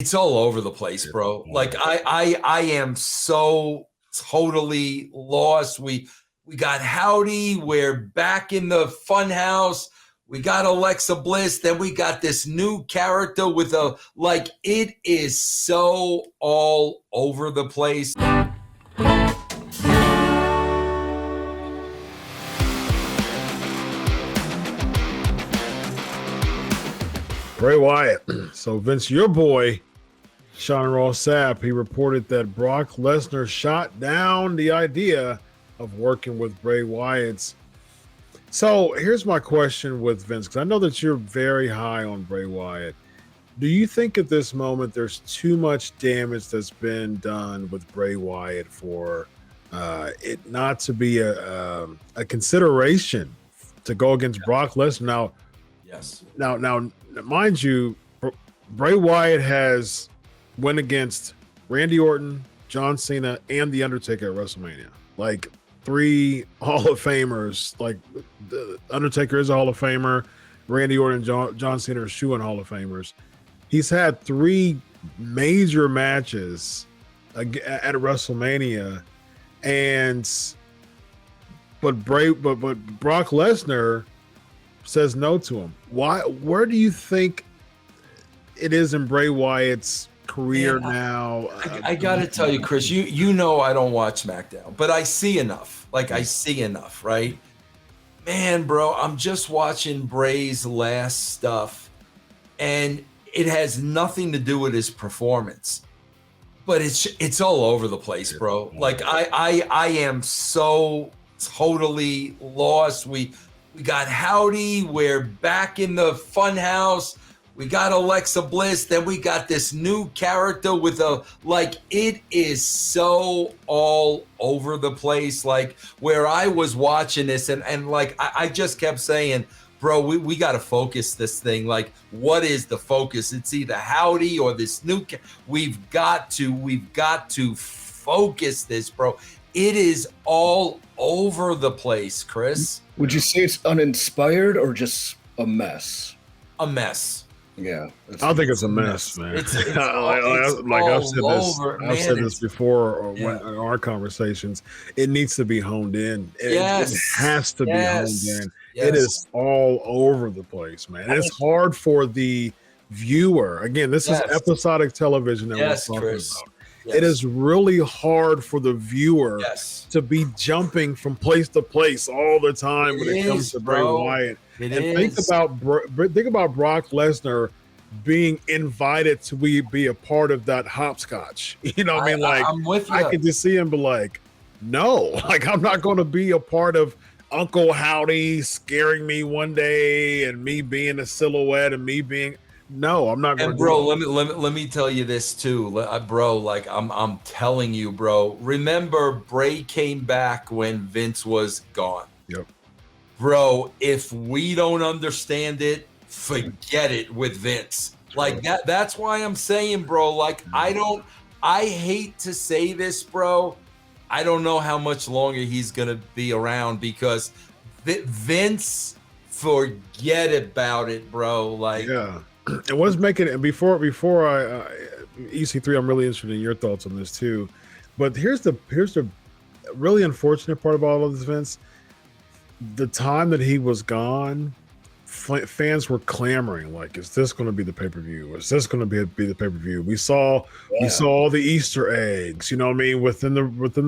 It's all over the place, bro. Like I am so totally lost. We got Howdy. We're back in the fun house. We got Alexa Bliss. Then we got this new character with it is so all over the place. Bray Wyatt. So Vince, your boy, Sean Ross Sapp, he reported that Brock Lesnar shot down the idea of working with Bray Wyatt. So here's my question with Vince, because I know that you're very high on Bray Wyatt. Do you think at this moment there's too much damage that's been done with Bray Wyatt for it not to be a consideration to go against Brock Lesnar? Now, yes. Now, mind you, Bray Wyatt has went against Randy Orton, John Cena, and The Undertaker at WrestleMania. Like 3 Hall of Famers. Like the Undertaker is a Hall of Famer. Randy Orton and John Cena are shoo-in Hall of Famers. He's had 3 major matches at WrestleMania, but Brock Lesnar says no to him. Why? Where do you think it is in Bray Wyatt's career now? I gotta tell you, Chris, you know I don't watch SmackDown, but I see enough. I see enough, right? Man, bro, I'm just watching Bray's last stuff, and it has nothing to do with his performance, but it's all over the place, bro. Like I am so totally lost. We got Howdy. We're back in the fun house. We got Alexa Bliss. Then we got this new character with it is so all over the place. Like where I was watching this and I just kept saying, bro, we got to focus this thing. Like, what is the focus? It's either Howdy or this new. We've got to focus this, bro. It is all over the place, Chris. Would you say it's uninspired or just a mess? A mess. Yeah, I think it's a mess, man. I've said this before in our conversations. It needs to be honed in. It has to be honed in. Yes. It is all over the place, man. It's hard for the viewer. Again, this is episodic television that we're talking about. Yes. It is really hard for the viewer to be jumping from place to place all the time when it comes to Bray Wyatt. Think about Brock Lesnar being invited to be a part of that hopscotch. You know what I mean? Like, I'm with you. I could just see him be like, no, I'm not going to be a part of Uncle Howdy scaring me one day and me being a silhouette and me being... No, I'm not going to. And bro, let me tell you this too, bro. I'm telling you, bro. Remember, Bray came back when Vince was gone. Yep. Bro, if we don't understand it, forget it with Vince. Like that. That's why I'm saying, bro. Like I hate to say this, bro. I don't know how much longer he's gonna be around because Vince. Forget about it, bro. Like yeah. And what's making it before I EC3, I'm really interested in your thoughts on this too. But here's the really unfortunate part about all of this, Vince. The time that he was gone, fans were clamoring like, "Is this going to be the pay-per-view? Is this going to be the pay-per-view?" We saw all the Easter eggs. You know what I mean? Within the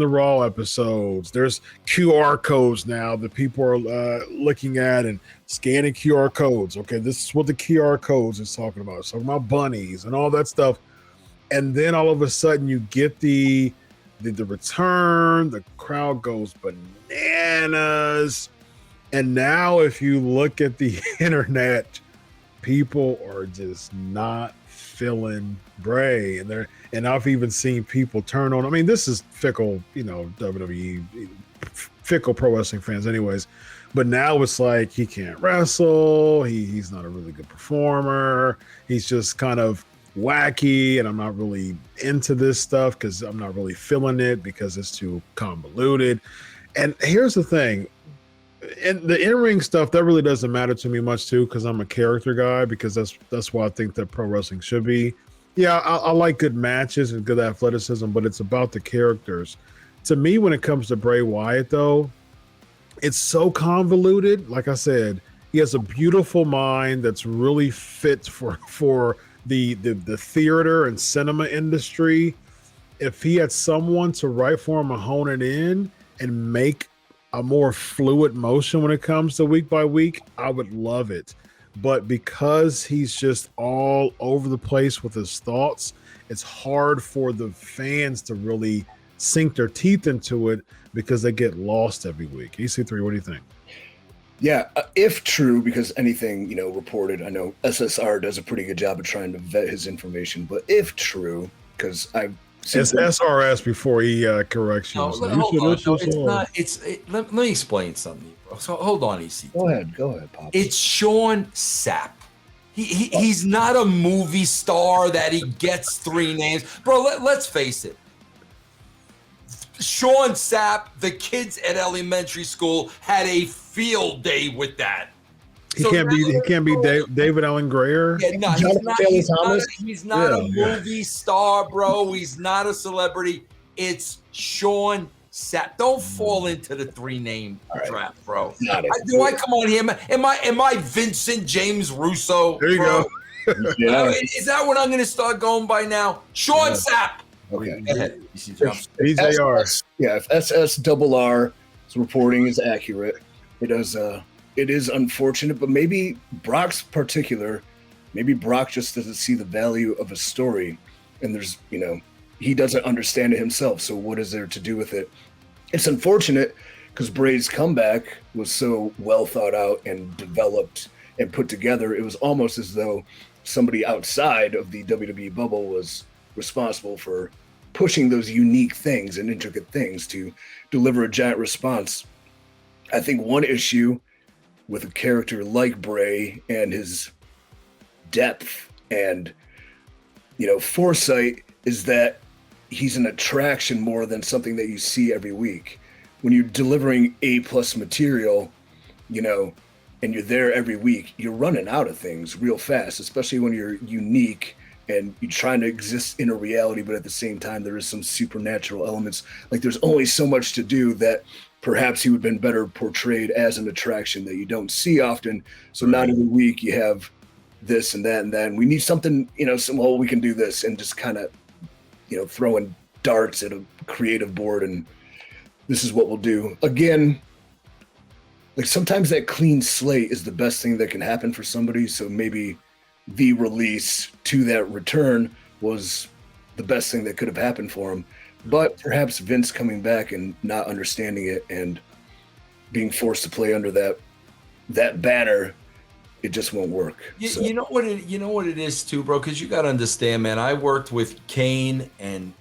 Raw episodes, there's QR codes now that people are looking at and scanning QR codes. Okay, this is what the QR codes is talking about. It's talking about bunnies and all that stuff. And then all of a sudden, you get the return. The crowd goes bananas. And now if you look at the internet, people are just not feeling Bray. And I've even seen people turn on. I mean, this is fickle, WWE, fickle pro wrestling fans anyways. But now it's like he can't wrestle. He's not a really good performer. He's just kind of wacky. And I'm not really into this stuff because I'm not really feeling it because it's too convoluted. And here's the thing. And the in-ring stuff, that really doesn't matter to me much too, because I'm a character guy, because that's why I think that pro wrestling should be, Yeah, I like good matches and good athleticism, but it's about the characters. To me, when it comes to Bray Wyatt, though, it's so convoluted. Like I said, he has a beautiful mind that's really fit for the theater and cinema industry. If he had someone to write for him and hone it in and make a more fluid motion when it comes to week by week, I would love it. But because he's just all over the place with his thoughts, it's hard for the fans to really sink their teeth into it because they get lost every week. EC3, what do you think? Yeah, if true, because anything, reported, I know SSR does a pretty good job of trying to vet his information, but if true, because I've seen It's SRS before he corrects you. No, So hold on. No, it's all. not. Let me explain something, bro. So hold on, EC. Go ahead, Pop. It's Sean Sapp. He's not a movie star that he gets 3 names, bro. Let's face it. Sean Sapp, the kids at elementary school had a field day with that. He can't be David Allen Greer. Yeah, no, he's not a movie star, bro. He's not a celebrity. It's Sean Sapp. Don't fall into the 3-name trap, bro. Do I come on here? Am I Vincent James Russo? There you bro? go. Yeah. Is that what I'm going to start going by now? Sean Sapp. Okay. Go ahead. BJR. If SSR's reporting is accurate, it is unfortunate, but maybe Brock just doesn't see the value of a story, and there's, he doesn't understand it himself. So what is there to do with it? It's unfortunate because Bray's comeback was so well thought out and developed and put together. It was almost as though somebody outside of the WWE bubble was responsible for pushing those unique things and intricate things to deliver a giant response. I think one issue with a character like Bray and his depth and, foresight is that he's an attraction more than something that you see every week. When you're delivering A+ material, and you're there every week, you're running out of things real fast, especially when you're unique and you're trying to exist in a reality, but at the same time, there is some supernatural elements. Like there's only so much to do that perhaps he would have been better portrayed as an attraction that you don't see often. So not every week you have this and that and that. And we need something, we can do this and just kind of, throwing darts at a creative board and this is what we'll do. Again, like sometimes that clean slate is the best thing that can happen for somebody. So maybe the release to that return was the best thing that could have happened for him. But perhaps Vince coming back and not understanding it and being forced to play under that banner, it just won't work. You know what it is too, bro? Because you got to understand, man. I worked with Kane and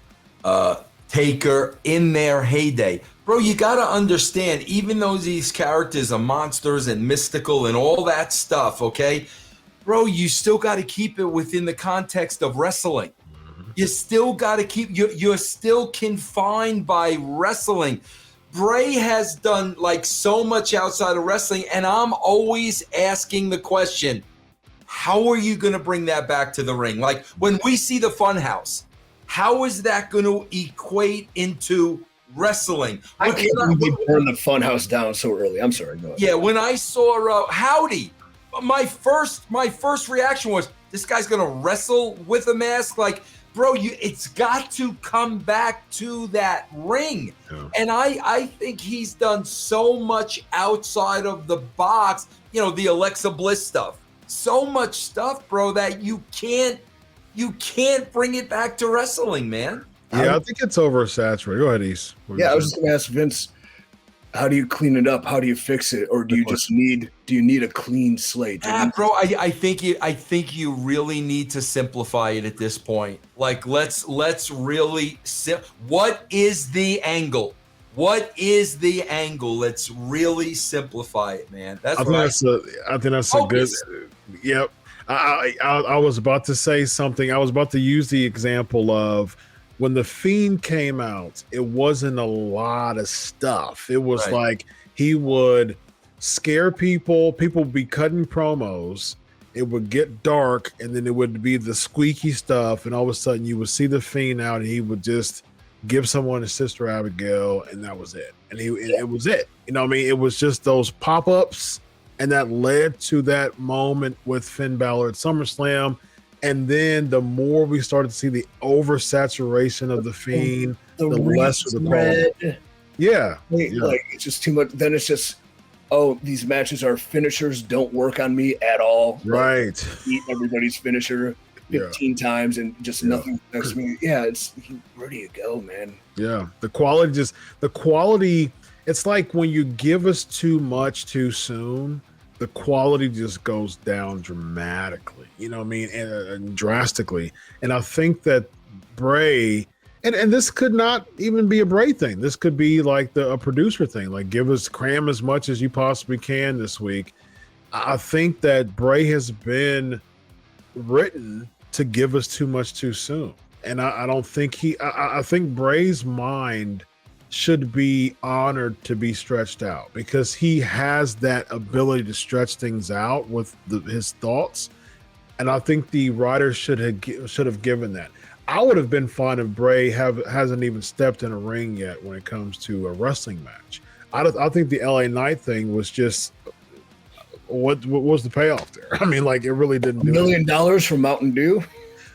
Taker in their heyday. Bro, you got to understand, even though these characters are monsters and mystical and all that stuff, okay? Bro, you still got to keep it within the context of wrestling. You still got to keep, you're still confined by wrestling. Bray has done like so much outside of wrestling, and I'm always asking the question, how are you going to bring that back to the ring? Like when we see the Funhouse, how is that going to equate into wrestling? I can't believe they burned the Funhouse down so early. I'm sorry. Go ahead. Yeah, when I saw Howdy, my first reaction was, this guy's going to wrestle with a mask? Like, bro, it's got to come back to that ring. Yeah. And I think he's done so much outside of the box, the Alexa Bliss stuff. So much stuff, bro, that you can't bring it back to wrestling, man. Yeah, I think it's oversaturated. Go ahead, East. I was just going to ask Vince, how do you clean it up? How do you fix it? Or do you need a clean slate? Bro, I think you really need to simplify it at this point. Like, let's really what is the angle? What is the angle? Let's really simplify it, man. I think that's a good. Yep. I was about to say something. I was about to use the example of when the Fiend came out, it wasn't a lot of stuff. It was like he would scare people would be cutting promos, it would get dark, and then it would be the squeaky stuff, and all of a sudden you would see the Fiend out, and he would just give someone his Sister Abigail, and that was it. And it was it. You know what I mean? It was just those pop-ups, and that led to that moment with Finn Balor at SummerSlam. And then the more we started to see the oversaturation of the Fiend, the less of the problem. Yeah. Like, it's just too much. Then it's just, these matches are finishers, don't work on me at all. Right. Like, eat everybody's finisher 15 times and just nothing affects me. Yeah, where do you go, man? Yeah. The quality, it's like when you give us too much too soon, the quality just goes down dramatically, you know what I mean? And drastically. And I think that Bray, and this could not even be a Bray thing. This could be like a producer thing, like cram as much as you possibly can this week. I think that Bray has been written to give us too much too soon. And I don't think I think Bray's mind should be honored to be stretched out, because he has that ability to stretch things out with his thoughts. And I think the writers should have given that. I would have been fine if Bray hasn't even stepped in a ring yet when it comes to a wrestling match. I think the LA Knight thing was just, what was the payoff there? I mean, like, it really didn't do $1 million from Mountain Dew.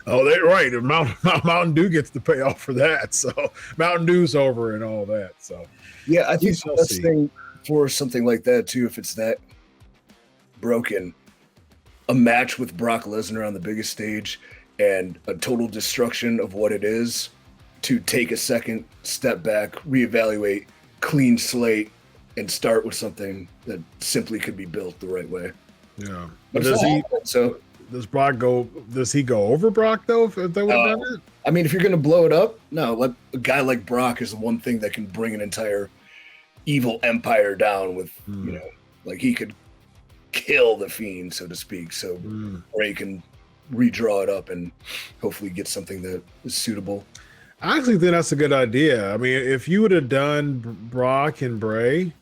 Oh, they're right. Mountain Dew gets the payoff for that. So Mountain Dew's over and all that. So yeah, I think the best thing for something like that too, if it's that broken, a match with Brock Lesnar on the biggest stage and a total destruction of what it is, to take a second, step back, reevaluate, clean slate, and start with something that simply could be built the right way. Yeah. But does he go over Brock though, if they would have done it? I mean, if you're going to blow it up, no, a guy like Brock is the one thing that can bring an entire evil empire down with, you know, like, he could kill the Fiend, so to speak. So Bray can redraw it up and hopefully get something that is suitable. I actually think that's a good idea. I mean, if you would have done Brock and Bray,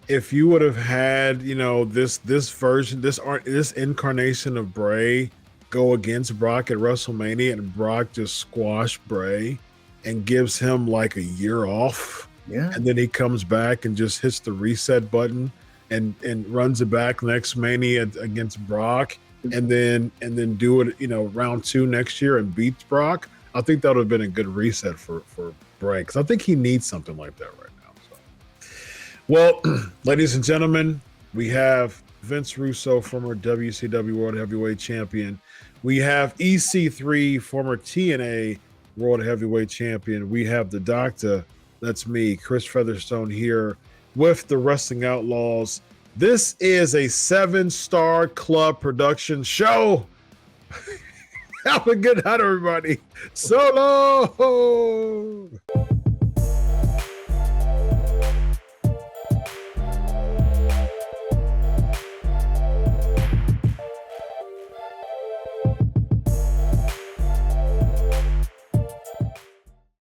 if you would have had, you know, this version, this incarnation of Bray go against Brock at WrestleMania, and Brock just squash Bray and gives him like a year off. Yeah. And then he comes back and just hits the reset button and runs it back next Mania against Brock, and then do it, you know, round 2 next year and beats Brock. I think that would have been a good reset for Bray, because I think he needs something like that right now. So, well, ladies and gentlemen, we have Vince Russo, former WCW World Heavyweight Champion. We have EC3, former TNA World Heavyweight Champion. We have the Doctor, that's me, Chris Featherstone, here with the Wrestling Outlaws. This is a 7-star club production show. Have a good night, everybody. So long.